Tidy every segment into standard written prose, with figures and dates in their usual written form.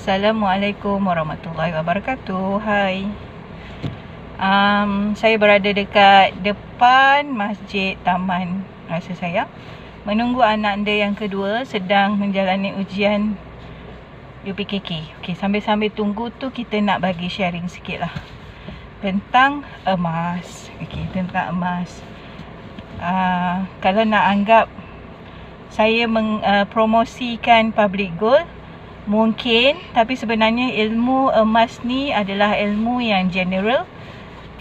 Assalamualaikum warahmatullahi wabarakatuh. Hai. Saya berada dekat depan Masjid Taman Rasa Sayang, menunggu anak anda yang kedua sedang menjalani ujian UPKK. Okey, sambil-sambil tunggu tu kita nak bagi sharing sikit lah tentang emas. Okey, tentang emas. Kalau nak anggap saya promosikan public gold, mungkin, tapi sebenarnya ilmu emas ni adalah ilmu yang general.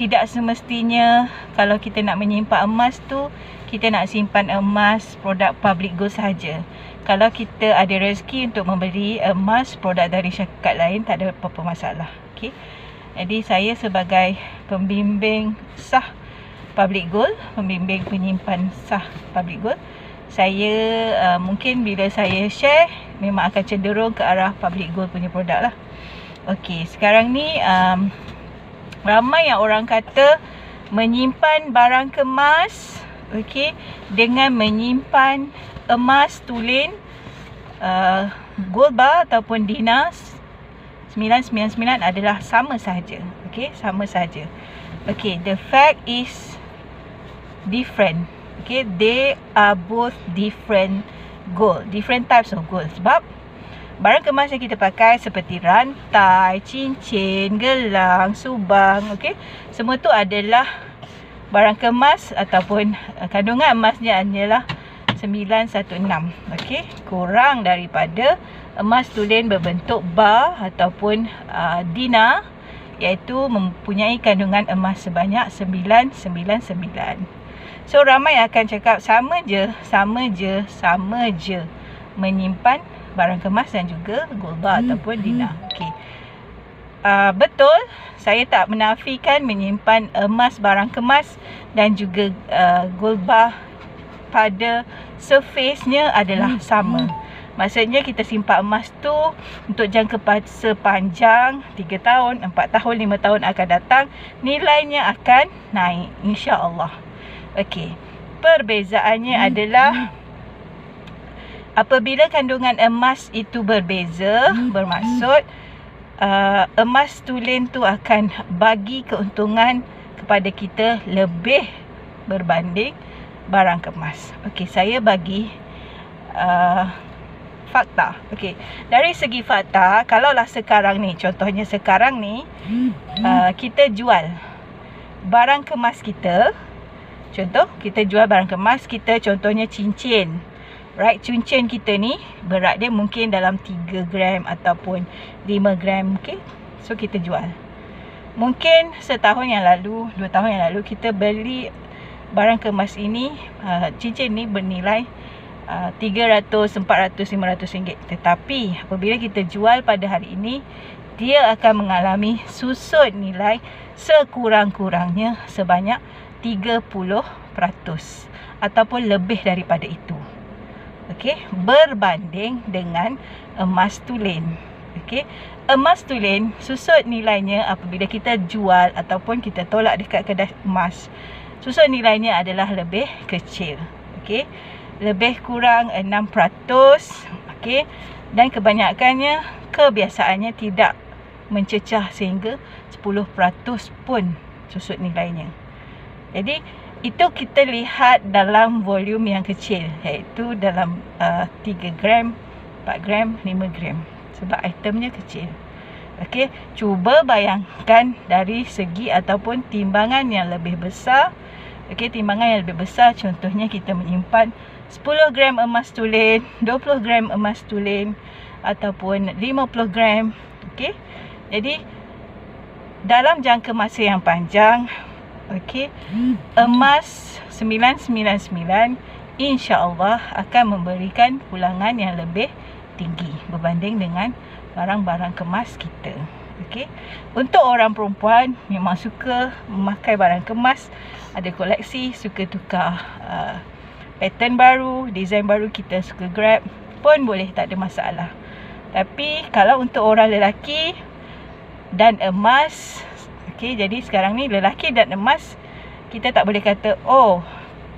Tidak semestinya kalau kita nak menyimpan emas tu, kita nak simpan emas produk public gold sahaja. Kalau kita ada rezeki untuk membeli emas produk dari syarikat lain, tak ada apa-apa masalah. Okay? Jadi saya sebagai pembimbing sah public gold, pembimbing penyimpan sah public gold, saya mungkin bila saya share memang akan cenderung ke arah public gold punya produk lah. Okey, sekarang ni ramai yang orang kata menyimpan barang kemas, okey, dengan menyimpan emas tulen, gold bar ataupun dinar 999 adalah sama sahaja. Okey, sama sahaja. Okey, the fact is different. Okay, they are both different gold, different types of gold. Sebab barang kemas yang kita pakai seperti rantai, cincin, gelang, subang, okay, semua tu adalah barang kemas ataupun kandungan emasnya adalah 916. Okay, kurang daripada emas tulen berbentuk bar ataupun dinar, iaitu mempunyai kandungan emas sebanyak 999. So ramai akan cakap sama je menyimpan barang kemas dan juga gold bar ataupun dinar. Okey. Betul, saya tak menafikan menyimpan emas barang kemas dan juga gold bar pada surface-nya adalah sama. Maksudnya kita simpan emas tu untuk jangka sepanjang 3 tahun, 4 tahun, 5 tahun akan datang, nilainya akan naik, insya-Allah. Okey, perbezaannya adalah apabila kandungan emas itu berbeza, bermaksud emas tulen tu akan bagi keuntungan kepada kita lebih berbanding barang kemas. Okey, saya bagi fakta. Okey, dari segi fakta, kalaulah sekarang ni, contohnya sekarang ni kita jual barang kemas kita. Contoh, kita jual barang kemas kita, contohnya cincin. Right, cincin kita ni berat dia mungkin dalam 3 gram ataupun 5 gram. Okay, so kita jual. Mungkin setahun yang lalu, 2 tahun yang lalu, kita beli barang kemas ini, cincin ni bernilai 300, 400, 500 ringgit. Tetapi apabila kita jual pada hari ini, dia akan mengalami susut nilai sekurang-kurangnya sebanyak 30% ataupun lebih daripada itu. Okey, berbanding dengan emas tulen. Okey, emas tulen susut nilainya apabila kita jual ataupun kita tolak dekat kedai emas, susut nilainya adalah lebih kecil. Okey, lebih kurang 6%. Okey, dan kebiasaannya tidak mencecah sehingga 10% pun susut nilainya. Jadi itu kita lihat dalam volume yang kecil, iaitu dalam 3 gram, 4 gram, 5 gram, sebab itemnya kecil. Okey, cuba bayangkan dari segi ataupun timbangan yang lebih besar. Okey, timbangan yang lebih besar, contohnya kita menyimpan 10 gram emas tulen, 20 gram emas tulen ataupun 50 gram. Okey, jadi dalam jangka masa yang panjang, okey, emas 999 insya-Allah akan memberikan pulangan yang lebih tinggi berbanding dengan barang-barang kemas kita. Okey, untuk orang perempuan memang suka memakai barang kemas, ada koleksi, suka tukar pattern baru, design baru, kita suka grab pun boleh, tak ada masalah. Tapi kalau untuk orang lelaki dan emas, okey, jadi sekarang ni lelaki dan emas, kita tak boleh kata, oh,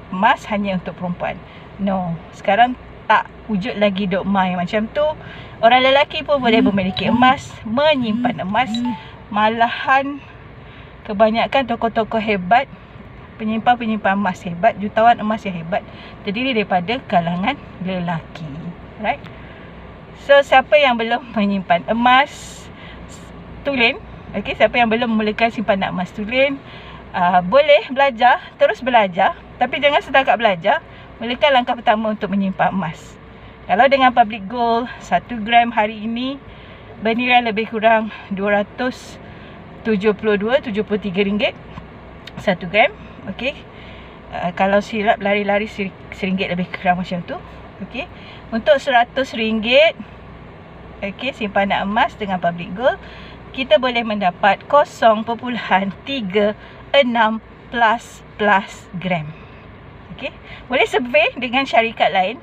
emas hanya untuk perempuan. No, sekarang tak wujud lagi Dok Mai macam tu. Orang lelaki pun boleh memiliki emas, menyimpan emas. Malahan kebanyakan tokoh-tokoh hebat, penyimpan emas hebat, jutawan emas yang hebat terdiri daripada kalangan lelaki. Right? So siapa yang belum menyimpan emas tulen, okey, siapa yang belum memulakan simpanan emas tulen, boleh belajar, terus belajar, tapi jangan setakat belajar, mulakan langkah pertama untuk menyimpan emas. Kalau dengan public gold 1 gram hari ini bernilai lebih kurang RM273 1 gram. Okey. Kalau silap lari-lari RM1 lebih kurang macam tu. Okey. Untuk RM100, okey, simpanan emas dengan public gold, kita boleh mendapat 0.36 plus gram. Okey. Boleh survey dengan syarikat lain.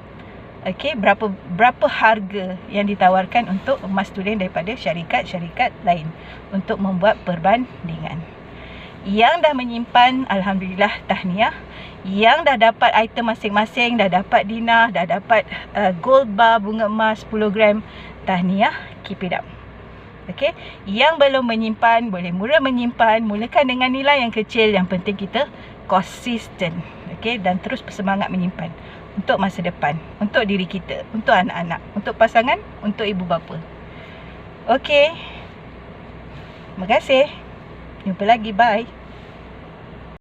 Okey, berapa harga yang ditawarkan untuk emas tulen daripada syarikat-syarikat lain untuk membuat perbandingan. Yang dah menyimpan, alhamdulillah, tahniah. Yang dah dapat item masing-masing, dah dapat dinar, dah dapat gold bar bunga emas 10 gram, tahniah, keep it up. Okey, yang belum menyimpan, boleh mula menyimpan, mulakan dengan nilai yang kecil, yang penting kita konsisten. Okey, dan terus bersemangat menyimpan untuk masa depan, untuk diri kita, untuk anak-anak, untuk pasangan, untuk ibu bapa. Okey. Terima kasih. Jumpa lagi. Bye.